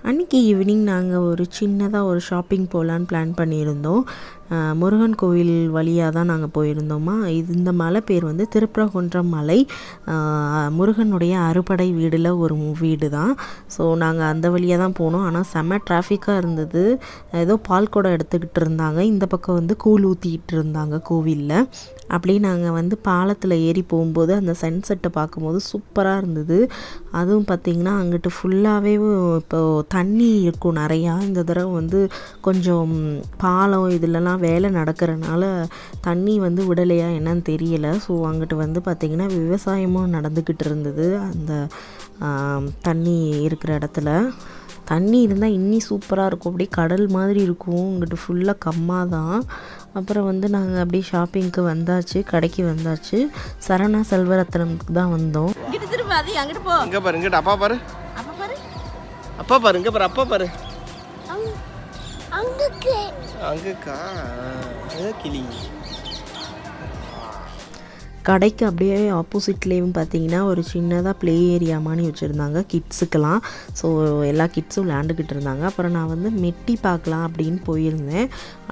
அன்றைக்கி ஈவினிங் நாங்கள் ஒரு சின்னதாக ஒரு ஷாப்பிங் போகலான்னு பிளான் பண்ணியிருந்தோம். முருகன் கோவில் வழியாக தான் நாங்கள் போயிருந்தோமா. இந்த மலை பேர் வந்து திருப்பரங்குன்றம் மலை. முருகனுடைய அறுபடை வீடில் ஒரு வீடு தான். ஸோ நாங்கள் அந்த வழியாக தான் போனோம். ஆனால் செம்ம டிராஃபிக்காக இருந்தது. ஏதோ பால் குடம் எடுத்துக்கிட்டு இருந்தாங்க, இந்த பக்கம் வந்து கூழ் ஊற்றிக்கிட்டு இருந்தாங்க கோவிலில். அப்படியே நாங்கள் வந்து பாலத்தில் ஏறி போகும்போது அந்த சன்செட்டை பார்க்கும்போது சூப்பராக இருந்தது. அதுவும் பார்த்திங்கன்னா அங்கிட்டு ஃபுல்லாகவே இப்போது தண்ணி இருக்கும் நிறையா. இந்த தடவை வந்து கொஞ்சம் பாலம் இதிலலாம் வேலை நடக்கிறனால தண்ணி வந்து விடலையா என்னன்னு தெரியலை. ஸோ அங்கிட்டு வந்து பார்த்திங்கன்னா விவசாயமும் நடந்துக்கிட்டு இருந்தது அந்த தண்ணி இருக்கிற இடத்துல. தண்ணி இருந்தால் இன்னும் சூப்பராக இருக்கும், அப்படியே கடல் மாதிரி இருக்கும். இங்கிட்டு ஃபுல்லாக கம்மா தான். அப்புறம் வந்து நாங்கள் அப்படியே ஷாப்பிங்க்கு வந்தாச்சு, கடைக்கு வந்தாச்சு. சரணா செல்வரத்னம்க்கு தான் வந்தோம். இங்கே பாரு, இங்கிட்ட அப்பா பாரு, அப்பா பாரு, இங்கே பாரு, அப்பா பாரு, அங்கக்கா கிளி. கடைக்கு அப்படியே ஆப்போசிட்லேயும் பார்த்தீங்கன்னா ஒரு சின்னதாக ப்ளே ஏரியா மாதிரி வச்சுருந்தாங்க கிட்ஸுக்கெல்லாம். ஸோ எல்லா கிட்ஸும் விளையாண்டுக்கிட்டு இருந்தாங்க. அப்புறம் நான் வந்து மெட்டி பார்க்கலாம் அப்படின்னு போயிருந்தேன்.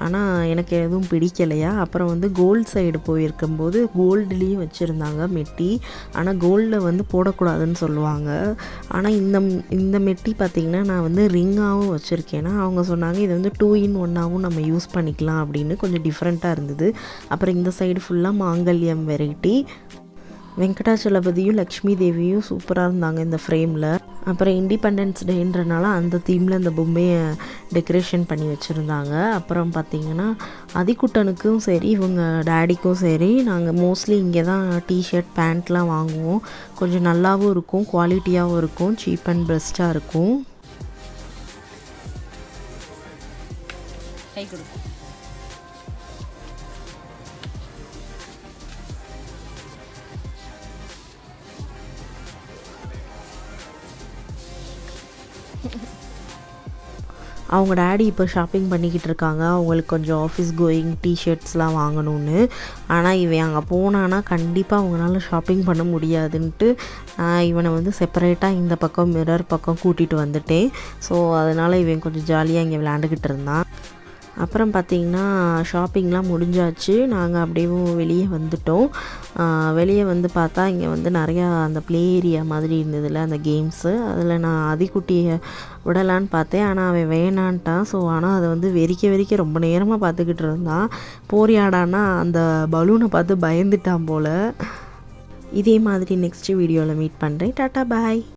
ஆனால் எனக்கு எதுவும் பிடிக்கலையா. அப்புறம் வந்து கோல்டு சைடு போயிருக்கும்போது கோல்டுலேயும் வச்சுருந்தாங்க மெட்டி. ஆனால் கோல்டில் வந்து போடக்கூடாதுன்னு சொல்லுவாங்க. ஆனால் இந்த மெட்டி பார்த்திங்கன்னா நான் வந்து ரிங்காகவும் வச்சுருக்கேன்னா அவங்க சொன்னாங்க இது வந்து 2 in 1ஆகவும் நம்ம யூஸ் பண்ணிக்கலாம் அப்படின்னு. கொஞ்சம் டிஃப்ரெண்ட்டாக இருந்தது. அப்புறம் இந்த சைடு ஃபுல்லாக மாங்கல்யம் வெரைட்டி. வெங்கடாச்சலபதியும் லக்ஷ்மி தேவியும் சூப்பராக இருந்தாங்க இந்த ஃப்ரேமில். அப்புறம் இண்டிபெண்டன்ஸ் டேன்றனால அந்த தீமில் அந்த பொம்மையை டெக்கரேஷன் பண்ணி வச்சுருந்தாங்க. அப்புறம் பார்த்திங்கன்னா அதிகுட்டனுக்கும் சரி இவங்க டேடிக்கும் சரி நாங்கள் மோஸ்ட்லி இங்கே தான் டிஷர்ட் பேண்ட்லாம் வாங்குவோம். கொஞ்சம் நல்லாவும் இருக்கும், குவாலிட்டியாகவும் இருக்கும், சீப் அண்ட் பெஸ்ட்டாக இருக்கும். கை கொடு. அவங்க டேடி இப்போ ஷாப்பிங் பண்ணிக்கிட்டு இருக்காங்க. அவங்களுக்கு கொஞ்சம் ஆஃபீஸ் கோயிங் டிஷர்ட்ஸ்லாம் வாங்கணும்னு. ஆனால் இவன் அங்கே போனான்னா கண்டிப்பாக அவங்களால ஷாப்பிங் பண்ண முடியாதுன்ட்டு இவனை வந்து செப்பரேட்டாக இந்த பக்கம் மிரர் பக்கம் கூட்டிகிட்டு வந்துட்டேன். ஸோ அதனால் இவன் கொஞ்சம் ஜாலியாக இங்கே விளையாண்டுக்கிட்டு இருந்தான். அப்புறம் பார்த்திங்கன்னா ஷாப்பிங்லாம் முடிஞ்சாச்சு. நாங்கள் அப்படியே வெளியே வந்துட்டோம். வெளியே வந்து பார்த்தா இங்கே வந்து நிறையா அந்த ப்ளே ஏரியா மாதிரி இருந்ததில்ல அந்த கேம்ஸு. அதில் நான் அதிகுட்டியை விடலான்னு பார்த்தேன், ஆனால் அவன் வேணான்ட்டான். ஸோ ஆனால் அதை வந்து வெறிக்க ரொம்ப நேரமாக பார்த்துக்கிட்டு இருந்தான். போரியாடானா அந்த பலூனை பார்த்து பயந்துட்டான் போல். இதே மாதிரி நெக்ஸ்ட் வீடியோவில் மீட் பண்ணுறேன். டாட்டா பாய்.